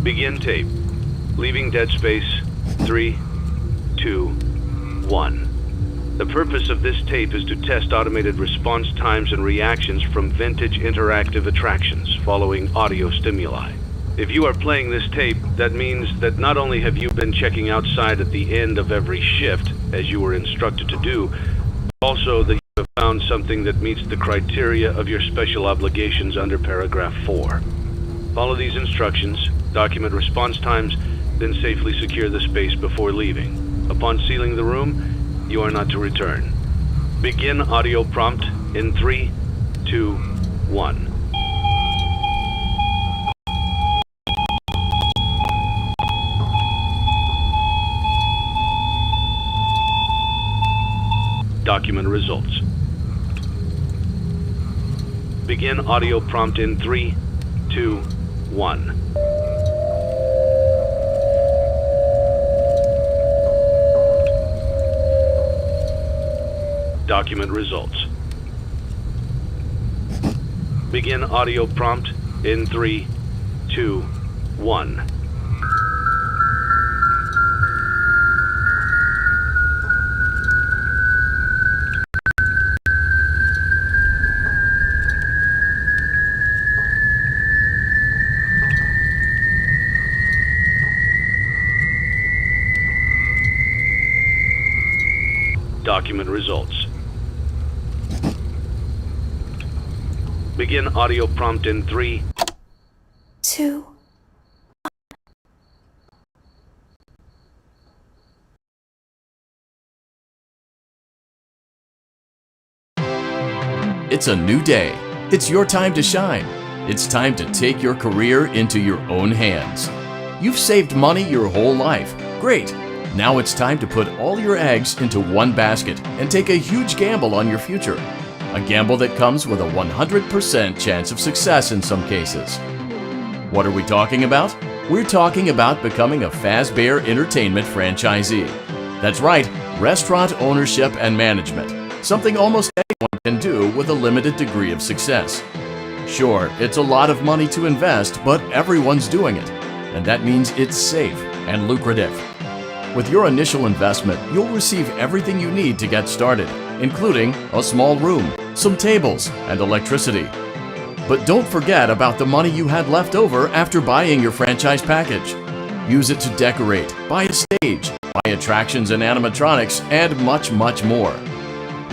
Begin tape. Leaving dead space. 3, 2, 1. The purpose of this tape is to test automated response times and reactions from vintage interactive attractions following audio stimuli. If you are playing this tape, that means that not only have you been checking outside at the end of every shift, as you were instructed to do, but also that you have found something that meets the criteria of your special obligations under paragraph 4. Follow these instructions, document response times, then safely secure the space before leaving. Upon sealing the room, you are not to return. Begin audio prompt in 3, 2, 1. Document results. Begin audio prompt in 3, 2, 1. Document results. Begin audio prompt in 3, 2, 1. Document results. Begin audio prompt in 3, 2. It's a new day. It's your time to shine. It's time to take your career into your own hands. You've saved money your whole life. Great. Now it's time to put all your eggs into one basket and take a huge gamble on your future. A gamble that comes with a 100% chance of success in some cases. What are we talking about? We're talking about becoming a Fazbear Entertainment franchisee. That's right, restaurant ownership and management. Something almost anyone can do with a limited degree of success. Sure, it's a lot of money to invest, but everyone's doing it. And that means it's safe and lucrative. With your initial investment, you'll receive everything you need to get started, including a small room, some tables, and electricity. But don't forget about the money you had left over after buying your franchise package. Use it to decorate, buy a stage, buy attractions and animatronics, and much, much more.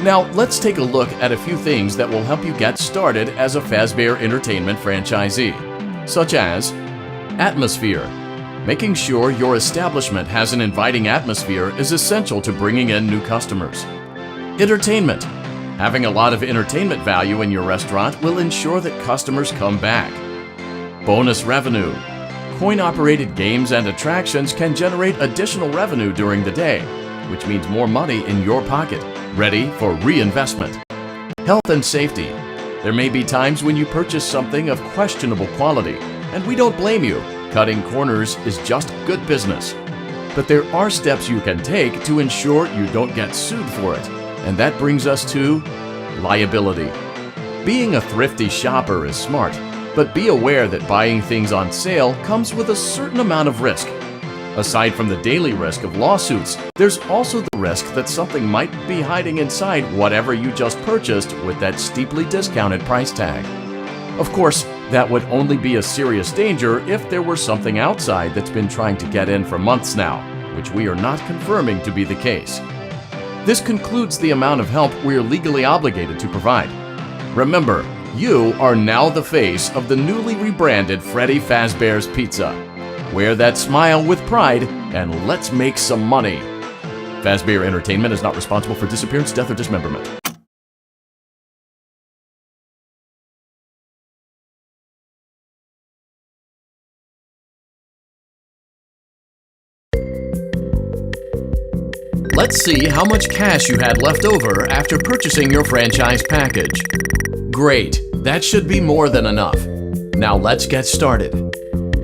Now, let's take a look at a few things that will help you get started as a Fazbear Entertainment franchisee, such as atmosphere. Making sure your establishment has an inviting atmosphere is essential to bringing in new customers. Entertainment. Having a lot of entertainment value in your restaurant will ensure that customers come back. Bonus revenue. Coin-operated games and attractions can generate additional revenue during the day, which means more money in your pocket, ready for reinvestment. Health and safety. There may be times when you purchase something of questionable quality, and we don't blame you. Cutting corners is just good business. But there are steps you can take to ensure you don't get sued for it, and that brings us to liability. Being a thrifty shopper is smart, but be aware that buying things on sale comes with a certain amount of risk. Aside from the daily risk of lawsuits, there's also the risk that something might be hiding inside whatever you just purchased with that steeply discounted price tag. Of course, that would only be a serious danger if there were something outside that's been trying to get in for months now, which we are not confirming to be the case. This concludes the amount of help we are legally obligated to provide. Remember, you are now the face of the newly rebranded Freddy Fazbear's Pizza. Wear that smile with pride and let's make some money. Fazbear Entertainment is not responsible for disappearance, death, or dismemberment. Let's see how much cash you had left over after purchasing your franchise package. Great, that should be more than enough. Now let's get started.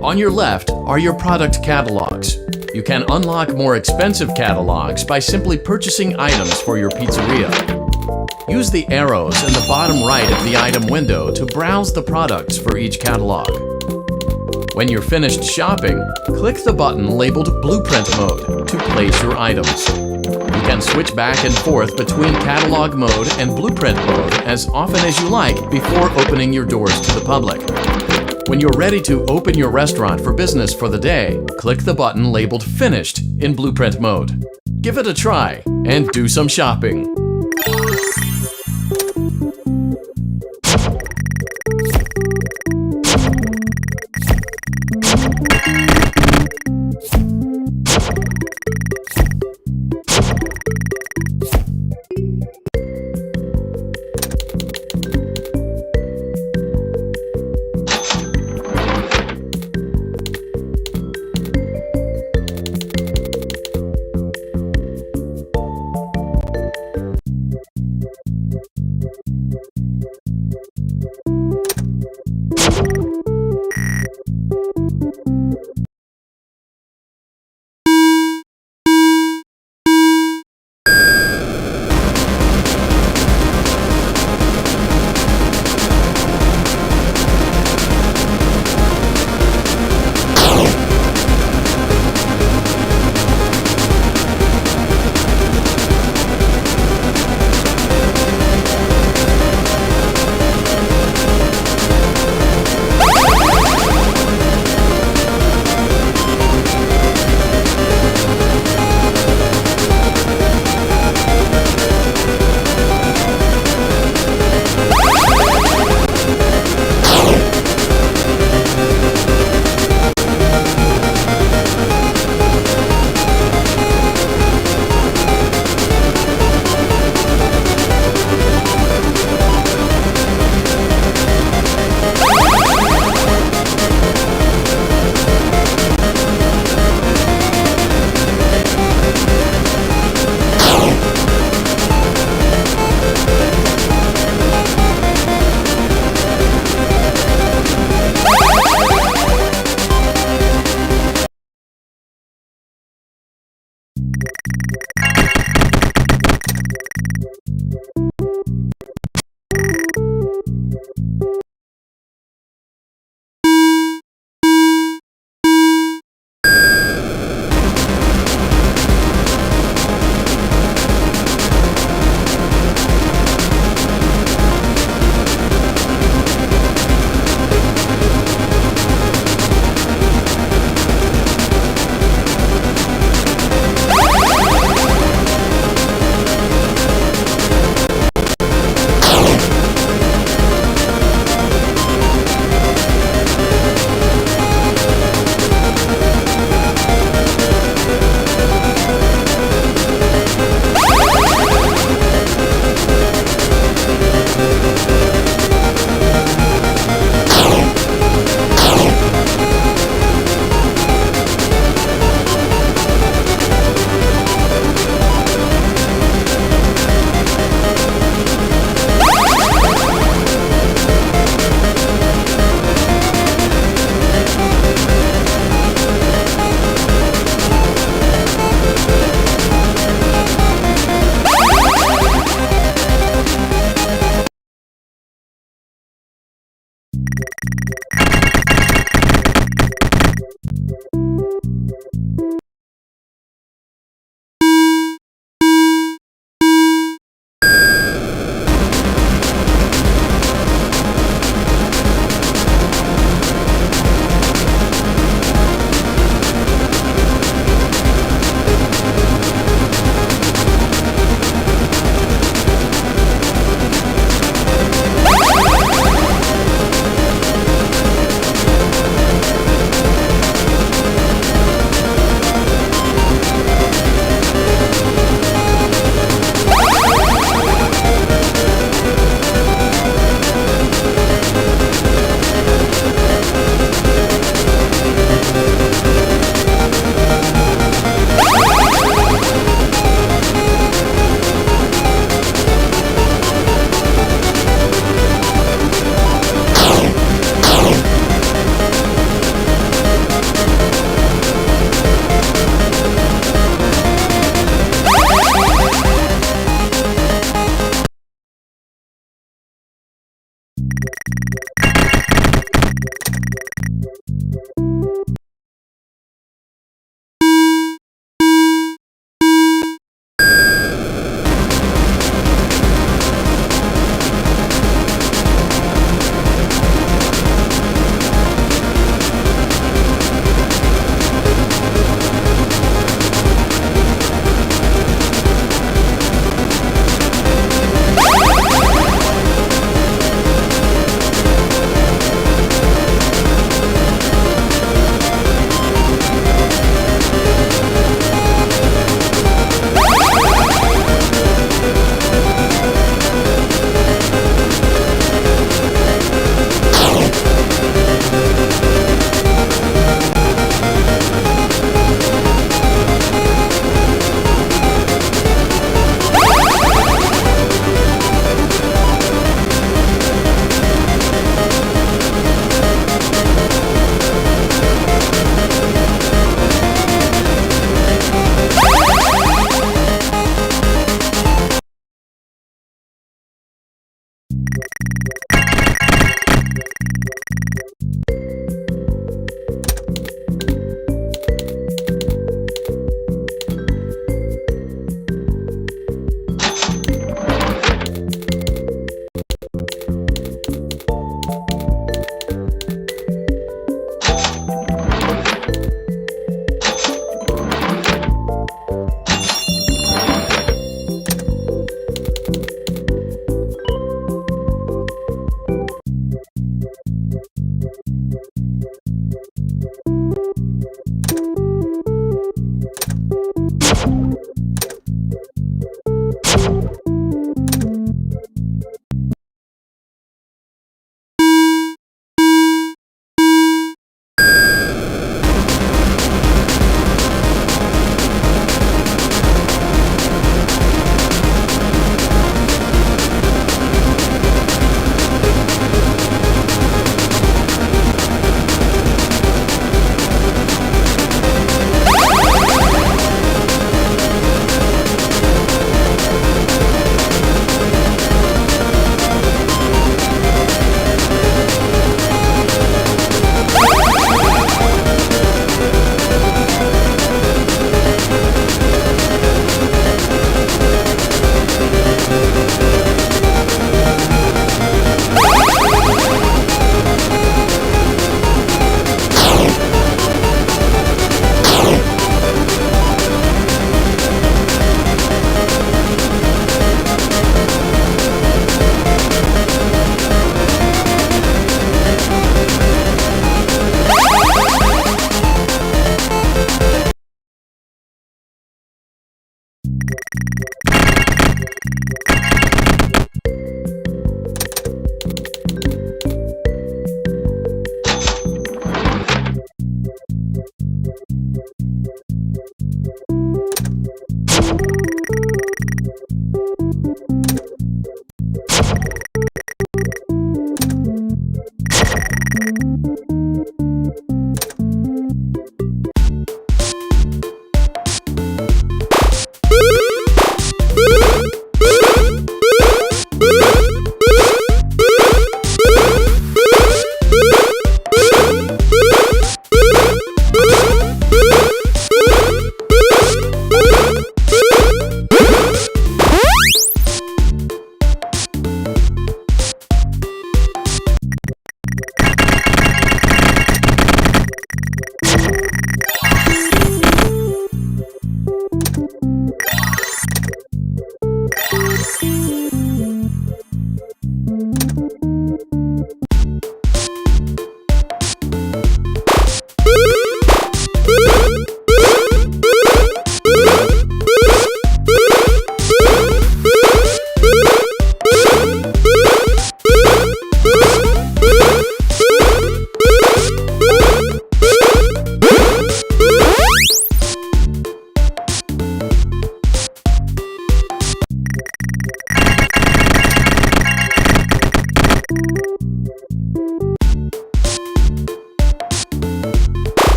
On your left are your product catalogs. You can unlock more expensive catalogs by simply purchasing items for your pizzeria. Use the arrows in the bottom right of the item window to browse the products for each catalog. When you're finished shopping, click the button labeled Blueprint Mode to place your items. You can switch back and forth between Catalog Mode and Blueprint Mode as often as you like before opening your doors to the public. When you're ready to open your restaurant for business for the day, click the button labeled Finished in Blueprint Mode. Give it a try and do some shopping.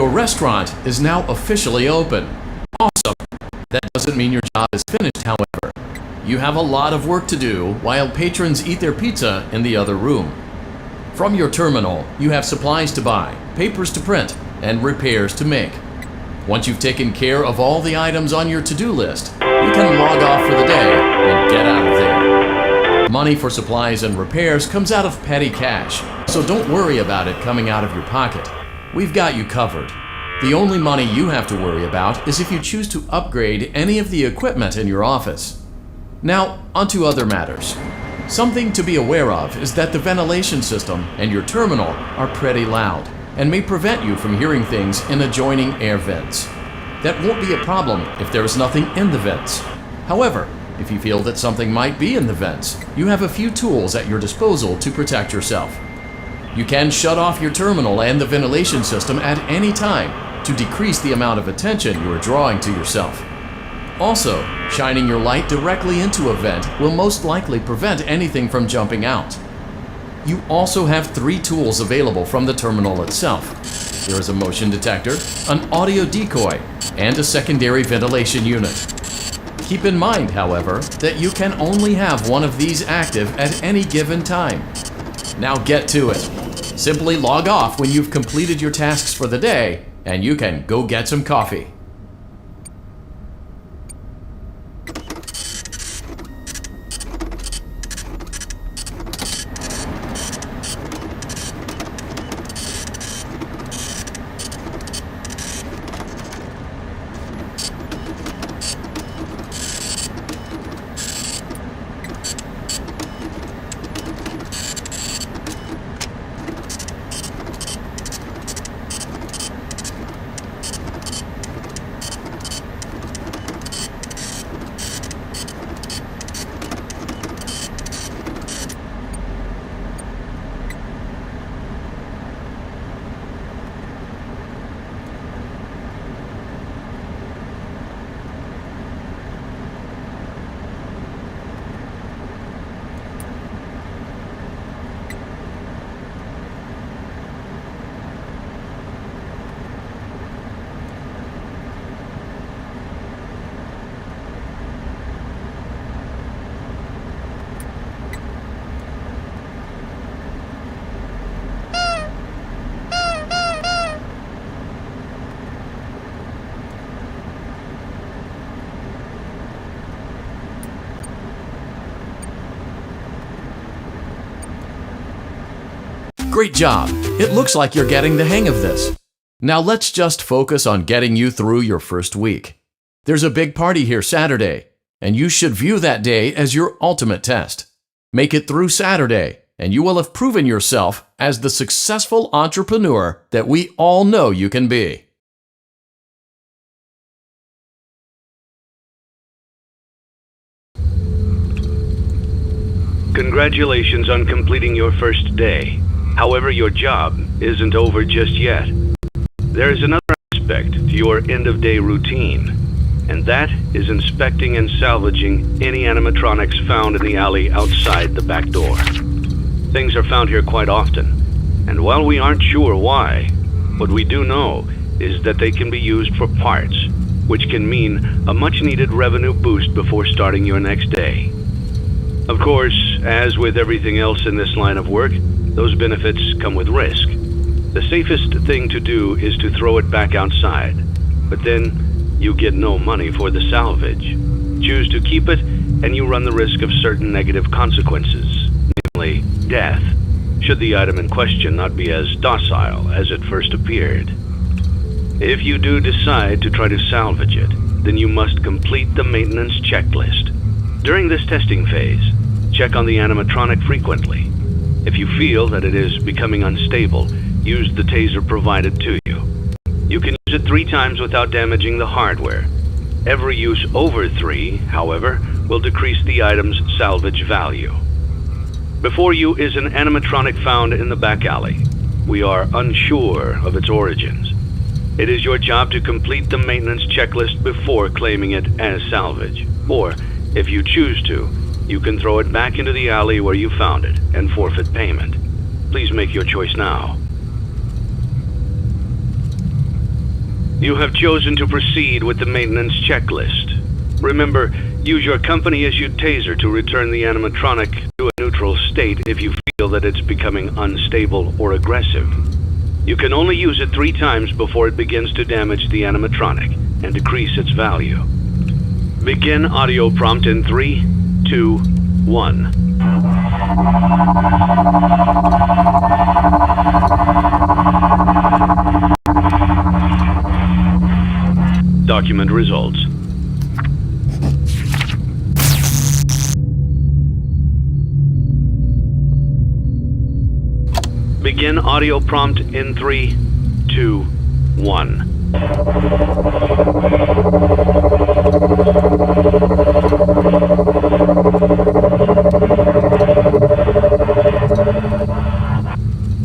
Your restaurant is now officially open. Awesome! That doesn't mean your job is finished, however. You have a lot of work to do while patrons eat their pizza in the other room. From your terminal, you have supplies to buy, papers to print, and repairs to make. Once you've taken care of all the items on your to-do list, you can log off for the day and get out of there. Money for supplies and repairs comes out of petty cash, so don't worry about it coming out of your pocket. We've got you covered. The only money you have to worry about is if you choose to upgrade any of the equipment in your office. Now, onto other matters. Something to be aware of is that the ventilation system and your terminal are pretty loud and may prevent you from hearing things in adjoining air vents. That won't be a problem if there is nothing in the vents. However, if you feel that something might be in the vents, you have a few tools at your disposal to protect yourself. You can shut off your terminal and the ventilation system at any time to decrease the amount of attention you are drawing to yourself. Also, shining your light directly into a vent will most likely prevent anything from jumping out. You also have 3 tools available from the terminal itself. There is a motion detector, an audio decoy, and a secondary ventilation unit. Keep in mind, however, that you can only have one of these active at any given time. Now get to it. Simply log off when you've completed your tasks for the day, and you can go get some coffee. Great job! It looks like you're getting the hang of this. Now let's just focus on getting you through your first week. There's a big party here Saturday, and you should view that day as your ultimate test. Make it through Saturday, and you will have proven yourself as the successful entrepreneur that we all know you can be. Congratulations on completing your first day. However, your job isn't over just yet. There is another aspect to your end-of-day routine, and that is inspecting and salvaging any animatronics found in the alley outside the back door. Things are found here quite often, and while we aren't sure why, what we do know is that they can be used for parts, which can mean a much-needed revenue boost before starting your next day. Of course, as with everything else in this line of work, those benefits come with risk. The safest thing to do is to throw it back outside, but then you get no money for the salvage. Choose to keep it, and you run the risk of certain negative consequences, namely death, should the item in question not be as docile as it first appeared. If you do decide to try to salvage it, then you must complete the maintenance checklist. During this testing phase, check on the animatronic frequently. If you feel that it is becoming unstable, use the taser provided to you. You can use it 3 times without damaging the hardware. Every use over 3, however, will decrease the item's salvage value. Before you is an animatronic found in the back alley. We are unsure of its origins. It is your job to complete the maintenance checklist before claiming it as salvage. Or, if you choose to, you can throw it back into the alley where you found it and forfeit payment. Please make your choice now. You have chosen to proceed with the maintenance checklist. Remember, use your company-issued taser to return the animatronic to a neutral state if you feel that it's becoming unstable or aggressive. You can only use it 3 times before it begins to damage the animatronic and decrease its value. Begin audio prompt in 3, 2, 1. Document results. Begin audio prompt in 3, 2, 1.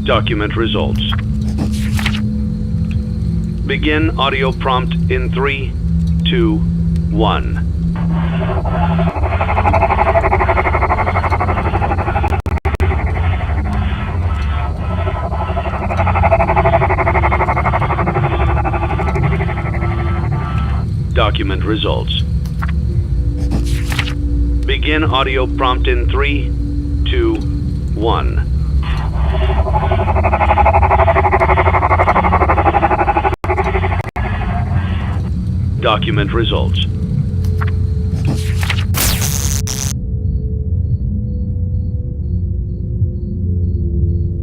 Document results. Begin audio prompt in 3, 2, 1. Document results. Begin audio prompt in 3, 2, 1. Document results.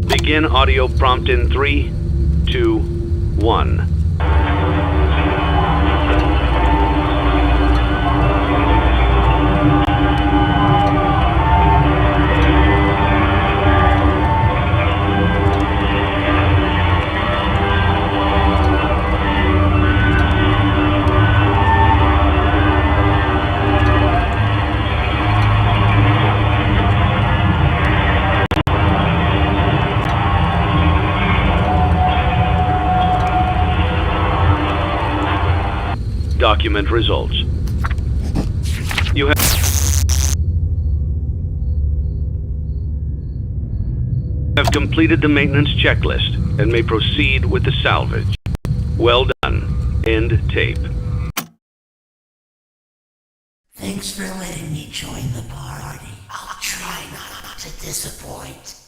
Begin audio prompt in 3, 2, 1. Document results. You have completed the maintenance checklist and may proceed with the salvage. Well done. End tape. Thanks for letting me join the party. I'll try not to disappoint.